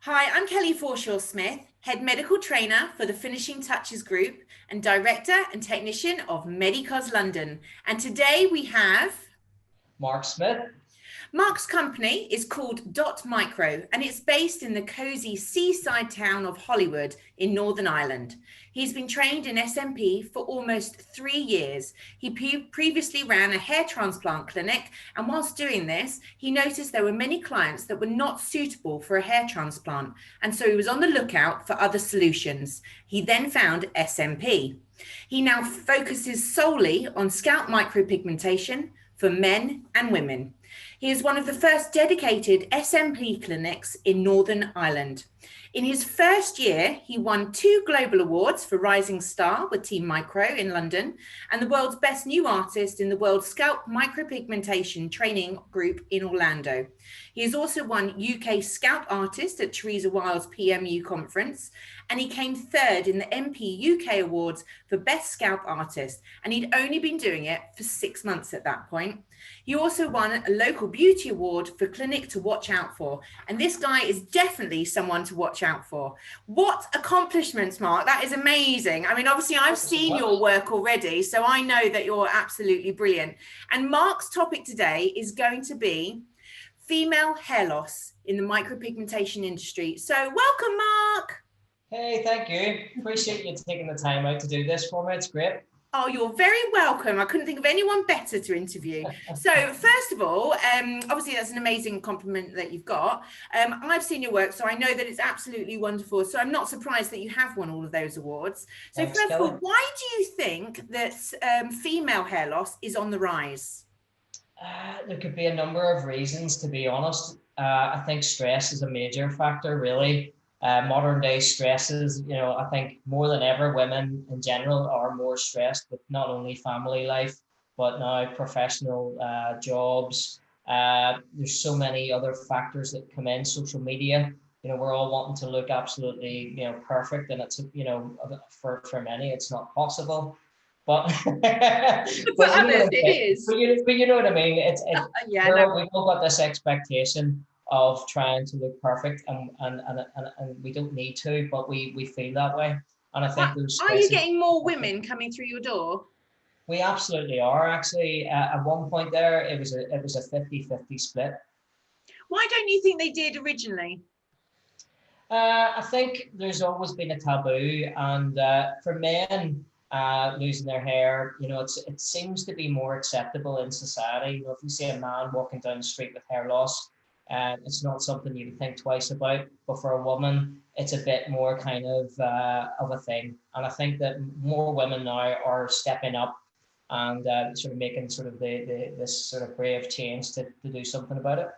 Hi, I'm Kelly Forshaw-Smith, Head Medical Trainer for the Finishing Touches Group and Director and Technician of Medicos London. And today we have... Mark Smith. Mark's company is called Dot Micro and it's based in the cosy seaside town of Hollywood in Northern Ireland. He's been trained in SMP for almost 3 years. He previously ran a hair transplant clinic, and whilst doing this, he noticed there were many clients that were not suitable for a hair transplant, and so he was on the lookout for other solutions. He then found SMP. He now focuses solely on scalp micropigmentation for men and women. He is one of the first dedicated SMP clinics in Northern Ireland. In his first year, he won 2 global awards for Rising Star with Team Micro in London and the world's best new artist in the World Scalp Micropigmentation Training Group in Orlando. He has also won UK Scalp Artist at Teresa Wild's PMU conference, and he came 3rd in the MP UK Awards for Best Scalp Artist, and he'd only been doing it for 6 months at that point. He also won a local beauty award for Clinic to Watch Out For, and this guy is definitely someone to watch out for. What accomplishments, Mark. That is amazing. I mean, obviously I've seen your work already, so I know that you're absolutely brilliant. And Mark's topic today is going to be female hair loss in the micropigmentation industry. So welcome, Mark. Hey, thank you. Appreciate you taking the time out to do this for me. It's great. Oh, you're very welcome. I couldn't think of anyone better to interview. So first of all, obviously that's an amazing compliment that you've got. I've seen your work, so I know that it's absolutely wonderful. So I'm not surprised that you have won all of those awards. So Thanks, first Kelly. of all, why do you think that female hair loss is on the rise? There could be a number of reasons, to be honest. I think stress is a major factor, really. Modern day stresses, I think more than ever, women in general are more stressed with not only family life, but now professional jobs. There's so many other factors that come in. Social media, we're all wanting to look absolutely, perfect, and it's, for many, it's not possible. But For others, it is. But you know what I mean. Yeah, we've all got this expectation of trying to look perfect, and we don't need to, but we feel that way. And I think those are you getting more women coming through your door? We absolutely are. Actually, at one point there, it was a 50-50 split. Why don't you think they did originally? I think there's always been a taboo, and for men losing their hair, it seems to be more acceptable in society. If you see a man walking down the street with hair loss, it's not something you would think twice about. But for a woman, it's a bit more kind of a thing. And I think that more women now are stepping up and sort of making sort of this sort of brave change to do something about it.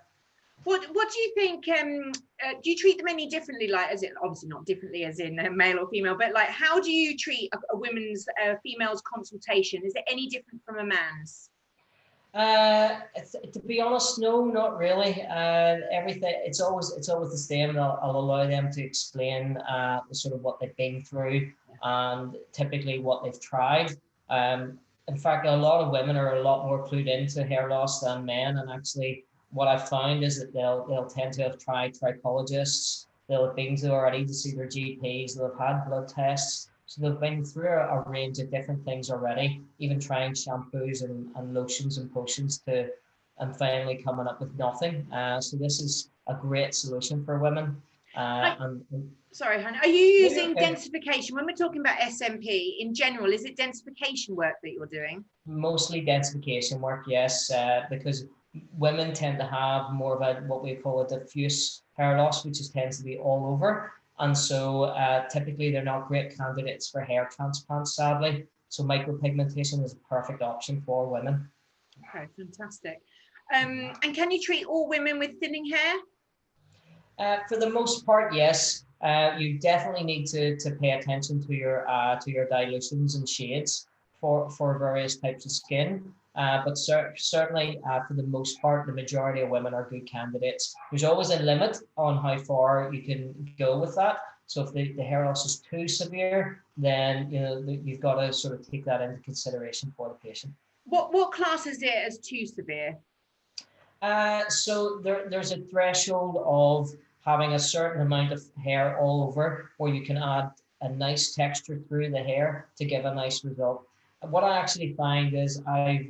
What do you think? Do you treat them any differently? Like, as it obviously not differently as in male or female, but like, how do you treat a women's female's consultation? Is it any different from a man's? To be honest, no, not really. Everything, it's always the same, and I'll allow them to explain sort of what they've been through and typically what they've tried. In fact, a lot of women are a lot more clued into hair loss than men, and actually what I've found is that they'll tend to have tried trichologists, they'll have been to already to see their GPs, they'll have had blood tests. So they've been through a range of different things already, even trying shampoos and lotions and potions and finally coming up with nothing. So this is a great solution for women. Sorry, Hannah, are you using densification? When we're talking about SMP in general, is it densification work that you're doing? Mostly densification work, yes, because women tend to have more of what we call a diffuse hair loss, which tends to be all over. And so typically they're not great candidates for hair transplants, sadly. So micropigmentation is a perfect option for women. Okay, fantastic. And can you treat all women with thinning hair? For the most part, yes. You definitely need to pay attention to your dilutions and shades for various types of skin. But certainly, for the most part, the majority of women are good candidates. There's always a limit on how far you can go with that. So if the hair loss is too severe, then you've got to sort of take that into consideration for the patient. What classes it as too severe? So there's a threshold of having a certain amount of hair all over, where you can add a nice texture through the hair to give a nice result. What I actually find is I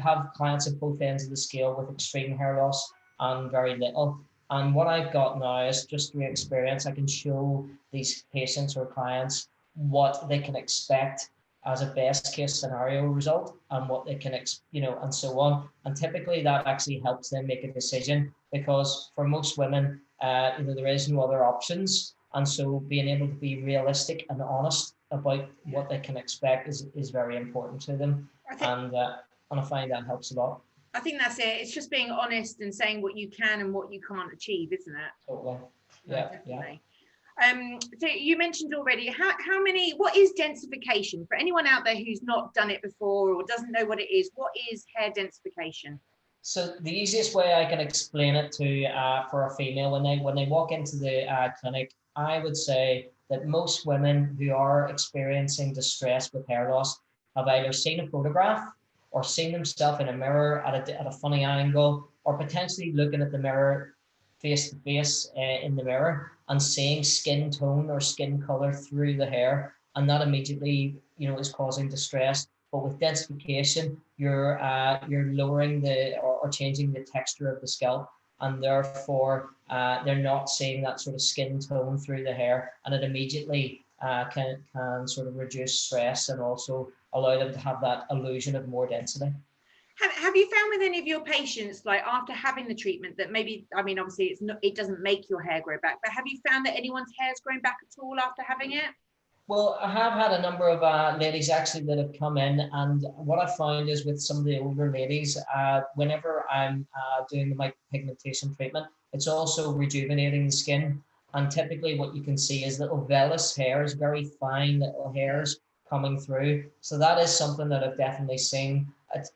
have clients at both ends of the scale with extreme hair loss and very little. And what I've got now is just through experience, I can show these patients or clients what they can expect as a best case scenario result, and what they can, and so on. And typically that actually helps them make a decision, because for most women, there is no other options. And so being able to be realistic and honest about what they can expect is very important to them. And I find that helps a lot. I think that's it. It's just being honest and saying what you can and what you can't achieve, isn't it? Totally. Yeah, definitely. So you mentioned already, what is densification? For anyone out there who's not done it before or doesn't know what it is, what is hair densification? So the easiest way I can explain it to for a female, when they walk into the clinic, I would say that most women who are experiencing distress with hair loss have either seen a photograph or seen themselves in a mirror at a funny angle, or potentially looking at the mirror face to face in the mirror and seeing skin tone or skin color through the hair, and that immediately is causing distress. But with densification, you're lowering or changing the texture of the scalp, and therefore they're not seeing that sort of skin tone through the hair, and it immediately can sort of reduce stress and also allow them to have that illusion of more density. Have you found with any of your patients, like after having the treatment, that maybe, I mean, obviously it doesn't make your hair grow back, but have you found that anyone's hair is growing back at all after having it? Well, I have had a number of ladies actually that have come in, and what I found is with some of the older ladies, whenever I'm doing the micropigmentation treatment, it's also rejuvenating the skin. And typically what you can see is little vellus hairs, very fine little hairs coming through. So that is something that I've definitely seen.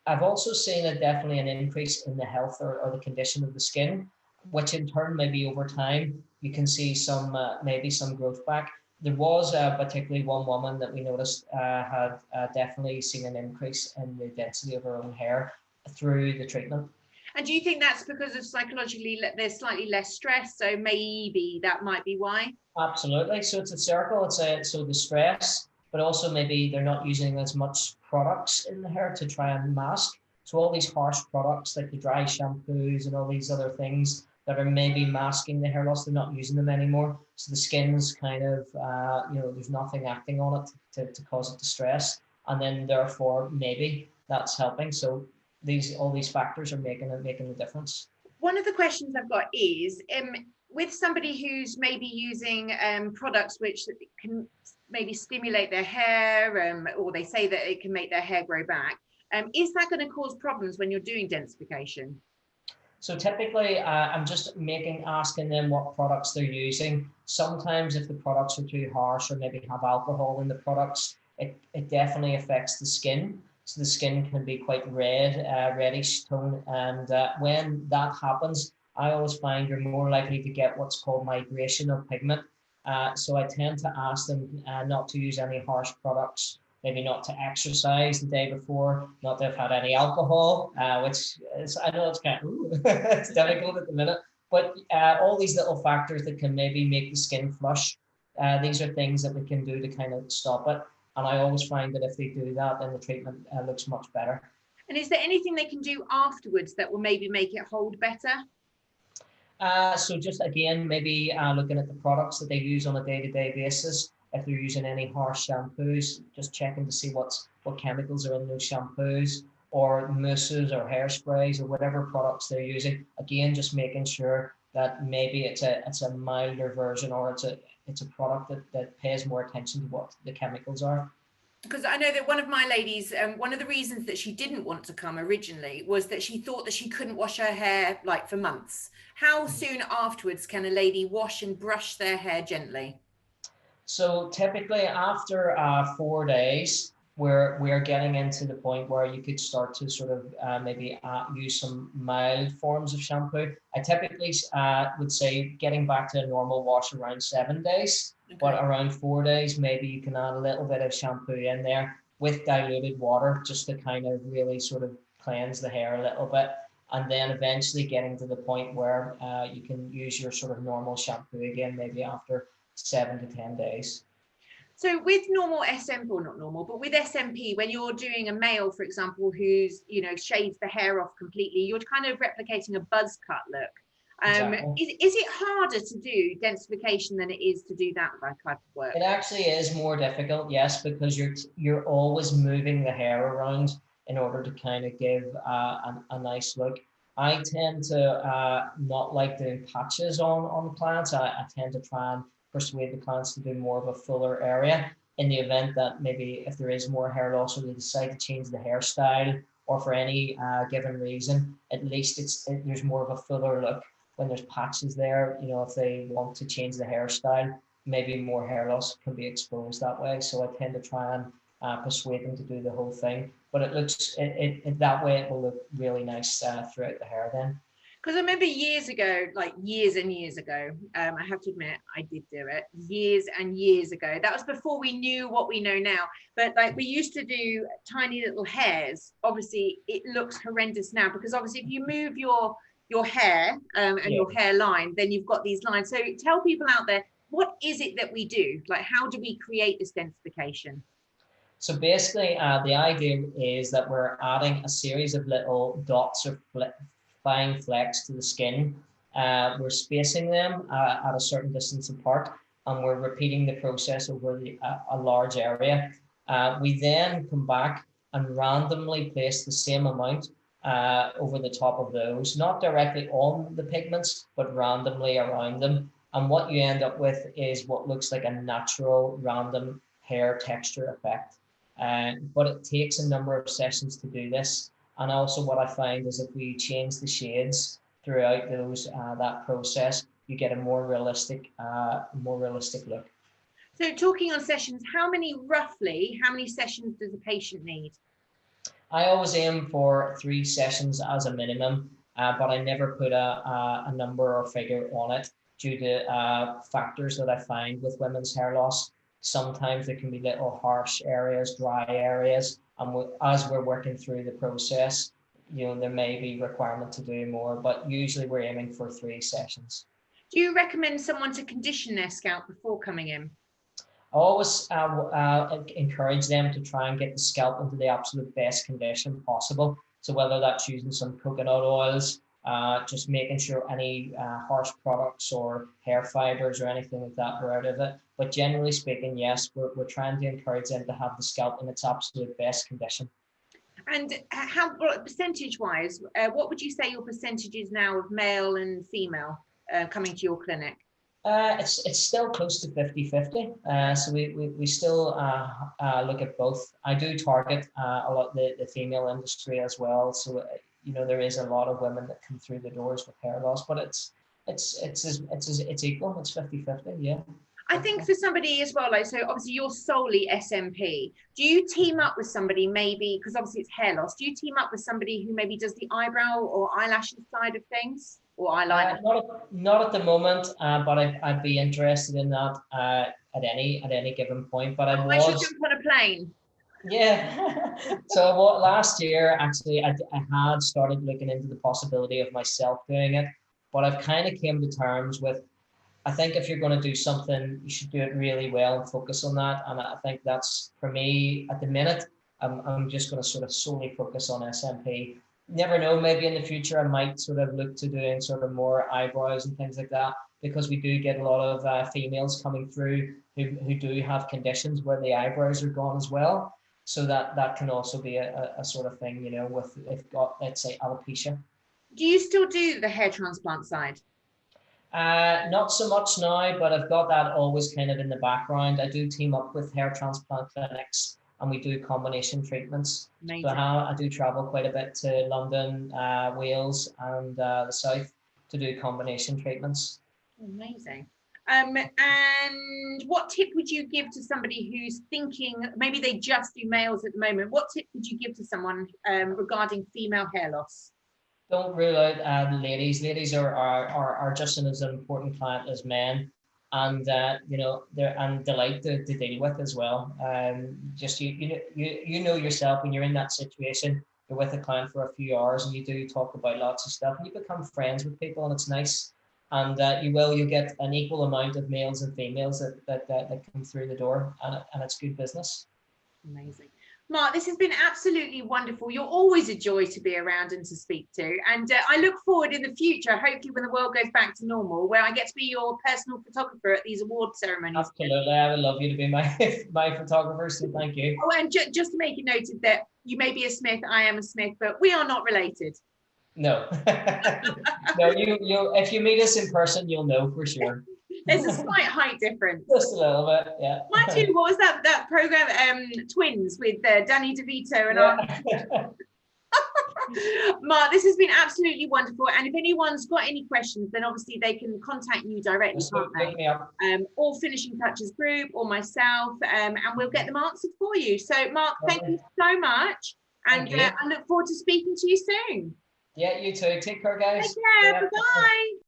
I've also seen definitely an increase in the health or the condition of the skin, which in turn maybe over time you can see some maybe some growth back. There was particularly one woman that we noticed had definitely seen an increase in the density of her own hair through the treatment. And do you think that's because of psychologically there's slightly less stress, so maybe that might be why? Absolutely. So it's a circle. So the stress, but also maybe they're not using as much products in the hair to try and mask. So all these harsh products like the dry shampoos and all these other things that are maybe masking the hair loss, they're not using them anymore. So the skin's kind of, there's nothing acting on it to cause it to stress. And then therefore, maybe that's helping. So all these factors are making the difference. One of the questions I've got is, with somebody who's maybe using products which can maybe stimulate their hair, or they say that it can make their hair grow back, is that going to cause problems when you're doing densification? So typically, I'm just asking them what products they're using. Sometimes if the products are too harsh or maybe have alcohol in the products, it definitely affects the skin. So the skin can be quite red, reddish tone. And when that happens, I always find you're more likely to get what's called migration of pigment. So I tend to ask them not to use any harsh products, maybe not to exercise the day before, not to have had any alcohol, which is, I know it's kind of, it's difficult at the minute, but all these little factors that can maybe make the skin flush, these are things that we can do to kind of stop it. And I always find that if they do that, then the treatment looks much better. And is there anything they can do afterwards that will maybe make it hold better? So just again, maybe looking at the products that they use on a day-to-day basis. If they're using any harsh shampoos, just checking to see what chemicals are in those shampoos, or mousses or hairsprays or whatever products they're using. Again, just making sure that maybe it's a milder version, or it's a product that pays more attention to what the chemicals are. Because I know that one of my ladies, one of the reasons that she didn't want to come originally was that she thought that she couldn't wash her hair like for months. How soon afterwards can a lady wash and brush their hair gently? So typically after 4 days, we're getting into the point where you could start to sort of maybe use some mild forms of shampoo. I typically would say getting back to a normal wash around 7 days, okay. But around 4 days, maybe you can add a little bit of shampoo in there with diluted water, just to kind of really sort of cleanse the hair a little bit. and then eventually getting to the point where you can use your sort of normal shampoo again, maybe after 7 to 10 days. So with normal SMP, or not normal, but with SMP, when you're doing a male, for example, who's, shaves the hair off completely, you're kind of replicating a buzz cut look. Exactly. Is it harder to do densification than it is to do that type of work? It actually is more difficult, yes, because you're always moving the hair around in order to kind of give a nice look. I tend to not like doing patches on the plants. I tend to try and persuade the clients to do more of a fuller area in the event that maybe if there is more hair loss or they decide to change the hairstyle or for any given reason, at least there's more of a fuller look when there's patches there. If they want to change the hairstyle, maybe more hair loss can be exposed that way. So I tend to try and persuade them to do the whole thing. But it looks that way it will look really nice throughout the hair then. Because I remember years ago, like years and years ago, I have to admit, I did do it years and years ago. That was before we knew what we know now. But like we used to do tiny little hairs. Obviously, it looks horrendous now because obviously if you move your hair and your hairline, then you've got these lines. So tell people out there, what is it that we do? Like, how do we create this densification? So basically, the idea is that we're adding a series of little dots or fine flecks to the skin. We're spacing them at a certain distance apart, and we're repeating the process over a large area. We then come back and randomly place the same amount over the top of those, not directly on the pigments, but randomly around them. And what you end up with is what looks like a natural random hair texture effect. But it takes a number of sessions to do this. And also what I find is if we change the shades throughout that process, you get a more realistic look. So talking on sessions, how many sessions does a patient need? I always aim for 3 sessions as a minimum, but I never put a number or figure on it due to factors that I find with women's hair loss. Sometimes there can be little harsh areas, dry areas, and as we're working through the process, there may be requirement to do more, but usually we're aiming for 3 sessions. Do you recommend someone to condition their scalp before coming in? I always encourage them to try and get the scalp into the absolute best condition possible. So whether that's using some coconut oils, just making sure any harsh products or hair fibers or anything like that are out of it. But generally speaking, yes, we're trying to encourage them to have the scalp in its absolute best condition. And how percentage-wise, what would you say your percentage is now of male and female coming to your clinic? It's still close to 50-50. So we still look at both. I do target a lot the female industry as well. So there is a lot of women that come through the doors with hair loss, but it's equal. It's 50-50. Yeah. I think for somebody as well, like, so obviously you're solely SMP. Do you team up with somebody maybe, because obviously it's hair loss, do you team up with somebody who maybe does the eyebrow or eyelashes side of things? Or eyeliner? Not at the moment, but I'd be interested in that at any given point. But I should jump on a plane. Yeah. So last year, actually, I had started looking into the possibility of myself doing it, but I've kind of came to terms with, I think if you're going to do something, you should do it really well and focus on that. And I think that's, for me, at the minute, I'm just going to sort of solely focus on SMP. Never know, maybe in the future I might sort of look to doing sort of more eyebrows and things like that, because we do get a lot of females coming through who do have conditions where the eyebrows are gone as well. So that can also be a sort of thing, with if got, let's say, alopecia. Do you still do the hair transplant side? Not so much now, but I've got that always kind of in the background. I do team up with hair transplant clinics, and we do combination treatments. Amazing. So I do travel quite a bit to London, Wales, and the south to do combination treatments. Amazing. And what tip would you give to somebody who's thinking, maybe they just do males at the moment, what tip would you give to someone regarding female hair loss? Don't rule out ladies. Ladies are just as an important client as men, and they're and delight to deal with as well. Just you know yourself when you're in that situation. you're with a client for a few hours and you do talk about lots of stuff and you become friends with people, and it's nice. And you get an equal amount of males and females that come through the door, and it's good business. Amazing. Mark, this has been absolutely wonderful. You're always a joy to be around and to speak to. And I look forward in the future, hopefully when the world goes back to normal, where I get to be your personal photographer at these award ceremonies. Absolutely. I would love you to be my photographer, so thank you. Oh, and just to make it noted that you may be a Smith, I am a Smith, but we are not related. No. No, you if you meet us in person, you'll know for sure. There's a slight height difference. Just a little bit, yeah. Actually, what was that program? Twins with Danny DeVito and Mark, this has been absolutely wonderful. And if anyone's got any questions, then obviously they can contact you directly, can't they? Or Finishing Touches Group or myself, and we'll get them answered for you. So, Mark, thank you so much. And I look forward to speaking to you soon. Yeah, you too. Take care, guys. Take care. Bye-bye.